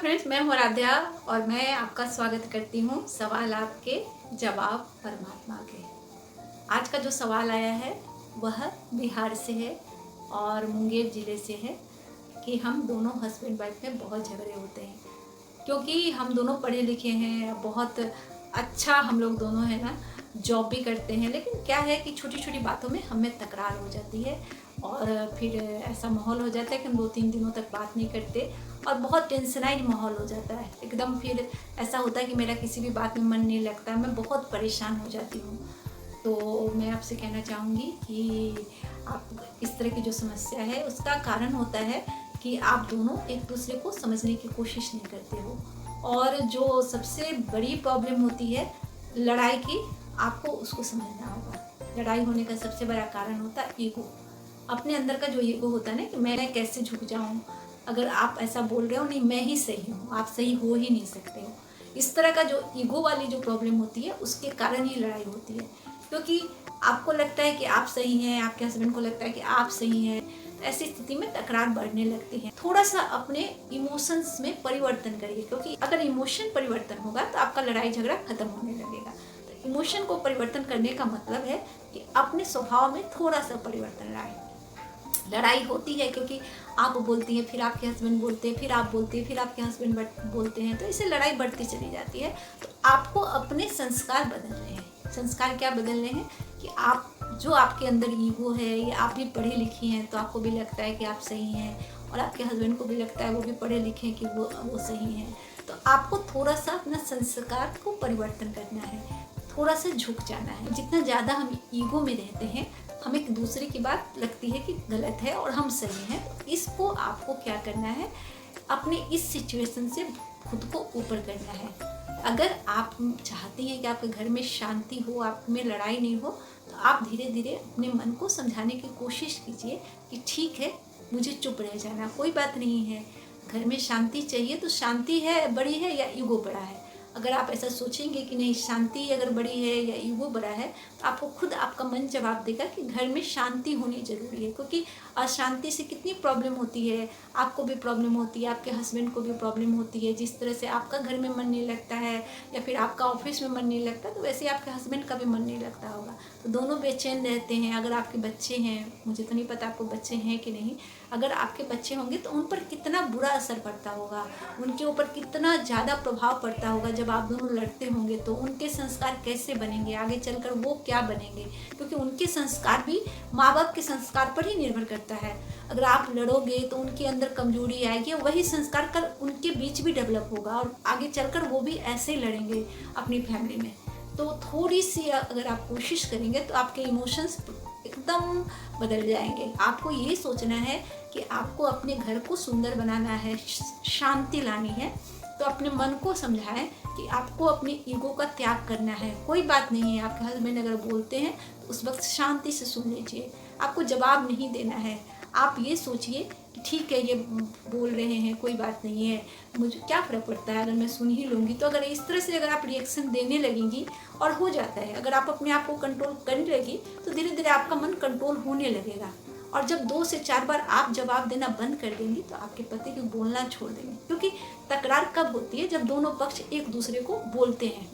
Friends, मैं हूँ आराध्या और मैं आपका स्वागत करती हूँ सवाल आपके जवाब परमात्मा के। आज का जो सवाल आया है वह बिहार से है और मुंगेर ज़िले से है कि हम दोनों हस्बैंड वाइफ में बहुत झगड़े होते हैं क्योंकि हम दोनों पढ़े लिखे हैं, बहुत अच्छा हम लोग दोनों है ना, जॉब भी करते हैं। लेकिन क्या है कि छोटी छोटी बातों में हमें तकरार हो जाती है और फिर ऐसा माहौल हो जाता है कि हम 2-3 दिनों तक बात नहीं करते और बहुत टेंशनाइज माहौल हो जाता है एकदम। फिर ऐसा होता है कि मेरा किसी भी बात में मन नहीं लगता, मैं बहुत परेशान हो जाती हूँ। तो मैं आपसे कहना चाहूँगी कि आप इस तरह की जो समस्या है उसका कारण होता है कि आप दोनों एक दूसरे को समझने की कोशिश नहीं करते हो। और जो सबसे बड़ी प्रॉब्लम होती है लड़ाई की, आपको उसको समझना होगा। लड़ाई होने का सबसे बड़ा कारण होता है ईगो। अपने अंदर का जो ईगो होता है ना कि मैं कैसे झुक जाऊँ, अगर आप ऐसा बोल रहे हो नहीं मैं ही सही हूँ, आप सही हो ही नहीं सकते हो। इस तरह का जो ईगो वाली जो प्रॉब्लम होती है उसके कारण ही लड़ाई होती है, क्योंकि आपको लगता है कि आप सही हैं, आपके हस्बैंड को लगता है कि आप सही हैं। तो ऐसी स्थिति में तकरार बढ़ने लगती है। थोड़ा सा अपने इमोशंस में परिवर्तन करिए, क्योंकि अगर इमोशन परिवर्तन होगा तो आपका लड़ाई झगड़ा खत्म होने लगेगा। तो इमोशन को परिवर्तन करने का मतलब है कि अपने स्वभाव में थोड़ा सा परिवर्तन लाएं। लड़ाई होती है क्योंकि आप बोलती हैं, फिर आपके हस्बैंड बोलते हैं, फिर आप बोलते हैं, फिर आपके हस्बैंड बोलते हैं, तो इससे लड़ाई बढ़ती चली जाती है। तो आपको अपने संस्कार बदलने हैं। संस्कार क्या बदलने हैं कि आप जो आपके अंदर ईगो है, ये आप भी पढ़ी लिखी हैं तो आपको भी लगता है कि आप सही हैं और आपके हस्बैंड को भी लगता है वो भी पढ़े लिखे हैं कि वो सही हैं। तो आपको थोड़ा सा अपना संस्कार को परिवर्तन करना है, थोड़ा सा झुक जाना है। जितना ज़्यादा हम ईगो में रहते हैं, हमें एक दूसरे की बात लगती है कि गलत है और हम सही हैं। तो इसको आपको क्या करना है, अपने इस सिचुएशन से खुद को ऊपर करना है। अगर आप चाहती हैं कि आपके घर में शांति हो, आप में लड़ाई नहीं हो, तो आप धीरे धीरे अपने मन को समझाने की कोशिश कीजिए कि ठीक है, मुझे चुप रह जाना, कोई बात नहीं है। घर में शांति चाहिए तो शांति है बड़ी है या ईगो बड़ा है। अगर आप ऐसा सोचेंगे कि नहीं शांति अगर बड़ी है या ईगो बड़ा है, तो आपको खुद आपका मन जवाब देगा कि घर में शांति होनी ज़रूरी है। क्योंकि अशांति से कितनी प्रॉब्लम होती है, आपको भी प्रॉब्लम होती है, आपके हस्बैंड को भी प्रॉब्लम होती है। जिस तरह से आपका घर में मन नहीं लगता है या फिर आपका ऑफिस में मन नहीं लगता, तो वैसे आपके हस्बैंड का भी मन नहीं लगता होगा। तो दोनों बेचैन रहते हैं। अगर आपके बच्चे हैं, मुझे तो नहीं पता आपको बच्चे हैं कि नहीं, अगर आपके बच्चे होंगे तो उन पर कितना बुरा असर पड़ता होगा, उनके ऊपर कितना ज़्यादा प्रभाव पड़ता होगा। जब आप दोनों लड़ते होंगे तो उनके संस्कार कैसे बनेंगे, आगे चलकर वो क्या बनेंगे, क्योंकि उनके संस्कार भी माँ बाप के संस्कार पर ही निर्भर करता है। अगर आप लड़ोगे तो उनके अंदर कमजोरी आएगी, वही संस्कार कल उनके बीच भी डेवलप होगा और आगे चलकर वो भी ऐसे ही लड़ेंगे अपनी फैमिली में। तो थोड़ी सी अगर आप कोशिश करेंगे तो आपके इमोशंस एकदम बदल जाएंगे। आपको ये सोचना है कि आपको अपने घर को सुंदर बनाना है, शांति लानी है। तो अपने मन को समझाएं कि आपको अपनी ईगो का त्याग करना है। कोई बात नहीं है, आपके हस्बैंड अगर बोलते हैं तो उस वक्त शांति से सुन लीजिए, आपको जवाब नहीं देना है। आप ये सोचिए कि ठीक है ये बोल रहे हैं, कोई बात नहीं है, मुझे क्या फ़र्क पड़ता है अगर मैं सुन ही लूँगी। तो अगर इस तरह से अगर आप रिएक्शन देने लगेंगी, और हो जाता है, अगर आप अपने आप को कंट्रोल करने लगी तो धीरे धीरे आपका मन कंट्रोल होने लगेगा। और जब 2 से 4 बार आप जवाब देना बंद कर देंगी तो आपके पति को बोलना छोड़ देंगे। क्योंकि तकरार कब होती है, जब दोनों पक्ष एक दूसरे को बोलते हैं,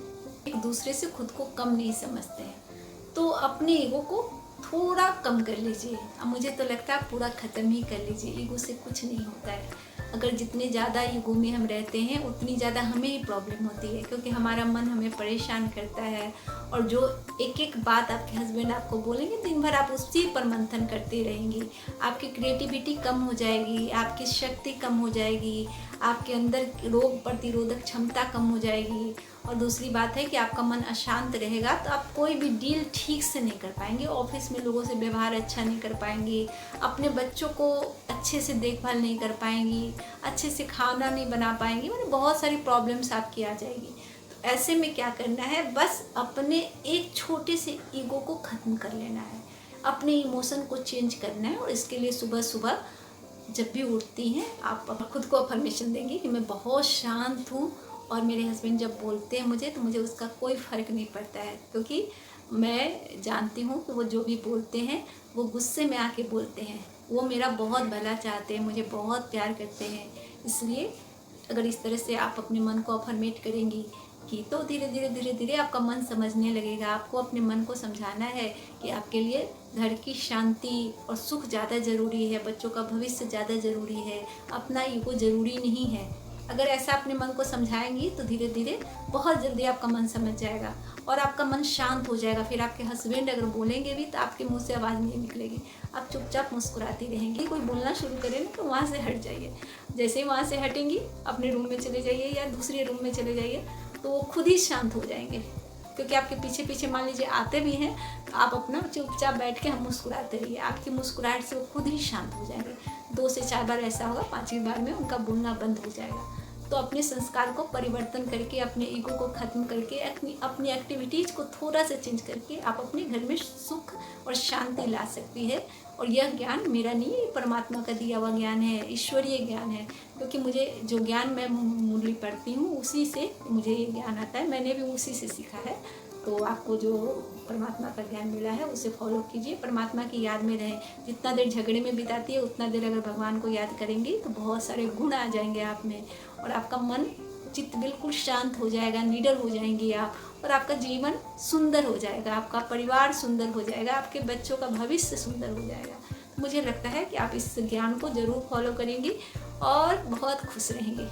एक दूसरे से खुद को कम नहीं समझते हैं। तो अपने ईगो को थोड़ा कम कर लीजिए। अब मुझे तो लगता है पूरा ख़त्म ही कर लीजिए, ईगो से कुछ नहीं होता है। अगर जितने ज़्यादा ईगो में हम रहते हैं उतनी ज़्यादा हमें ही प्रॉब्लम होती है, क्योंकि हमारा मन हमें परेशान करता है। और जो एक एक बात आपके हस्बैंड आपको बोलेंगे, दिन भर आप उसी पर मंथन करती रहेंगी। आपकी क्रिएटिविटी कम हो जाएगी, आपकी शक्ति कम हो जाएगी, आपके अंदर रोग प्रतिरोधक क्षमता कम हो जाएगी। और दूसरी बात है कि आपका मन अशांत रहेगा तो आप कोई भी डील ठीक से नहीं कर पाएंगे, ऑफिस में लोगों से व्यवहार अच्छा नहीं कर पाएंगी, अपने बच्चों को अच्छे से देखभाल नहीं कर पाएंगी, अच्छे से खाना नहीं बना पाएंगी, मतलब बहुत सारी प्रॉब्लम्स आपकी आ जाएगी। तो ऐसे में क्या करना है, बस अपने एक छोटे से ईगो को ख़त्म कर लेना है, अपने इमोशन को चेंज करना है। और इसके लिए सुबह सुबह जब भी उठती हैं आप खुद को अफर्मेशन देंगी कि मैं बहुत शांत हूँ और मेरे हस्बैंड जब बोलते हैं मुझे तो मुझे उसका कोई फ़र्क नहीं पड़ता है, क्योंकि मैं जानती हूँ कि वो जो भी बोलते हैं वो गुस्से में आके बोलते हैं, वो मेरा बहुत भला चाहते हैं, मुझे बहुत प्यार करते हैं। इसलिए अगर इस तरह से आप अपने मन को अफर्मेट करेंगी कि तो धीरे धीरे आपका मन समझने लगेगा। आपको अपने मन को समझाना है कि आपके लिए घर की शांति और सुख ज़्यादा ज़रूरी है, बच्चों का भविष्य ज़्यादा ज़रूरी है, अपना ईगो ज़रूरी नहीं है। अगर ऐसा अपने मन को समझाएंगी तो धीरे धीरे बहुत जल्दी आपका मन समझ जाएगा और आपका मन शांत हो जाएगा। फिर आपके हस्बैंड अगर बोलेंगे भी तो आपके मुंह से आवाज़ नहीं निकलेगी, आप चुपचाप मुस्कुराती रहेंगी। कोई बोलना शुरू करे ना तो वहाँ से हट जाइए। जैसे ही वहाँ से हटेंगी अपने रूम में चले जाइए या दूसरे रूम में चले जाइए, तो वो खुद ही शांत हो जाएंगे। क्योंकि आपके पीछे पीछे मान लीजिए आते भी हैं तो आप अपना चुपचाप बैठ के हम मुस्कुराते रहिए, आपकी मुस्कुराहट से वो खुद ही शांत हो जाएंगे। 2 से 4 बार ऐसा होगा, 5वीं बार में उनका बोलना बंद हो जाएगा। तो अपने संस्कार को परिवर्तन करके, अपने ईगो को ख़त्म करके, अपनी एक्टिविटीज़ को थोड़ा सा चेंज करके आप अपने घर में सुख और शांति ला सकती है। और यह ज्ञान मेरा नहीं है, परमात्मा का दिया हुआ ज्ञान है, ईश्वरीय ज्ञान है। क्योंकि मुझे जो ज्ञान मैं मुरली पढ़ती हूँ उसी से मुझे ये ज्ञान आता है, मैंने भी उसी से सीखा है। तो आपको जो परमात्मा का ज्ञान मिला है उसे फॉलो कीजिए, परमात्मा की याद में रहें। जितना देर झगड़े में बिताती है उतना देर अगर भगवान को याद करेंगी तो बहुत सारे गुण आ जाएंगे आप में और आपका मन चित्त बिल्कुल शांत हो जाएगा, निडर हो जाएंगी आप और आपका जीवन सुंदर हो जाएगा, आपका परिवार सुंदर हो जाएगा, आपके बच्चों का भविष्य सुंदर हो जाएगा। मुझे लगता है कि आप इस ज्ञान को ज़रूर फॉलो करेंगी और बहुत खुश रहेंगी।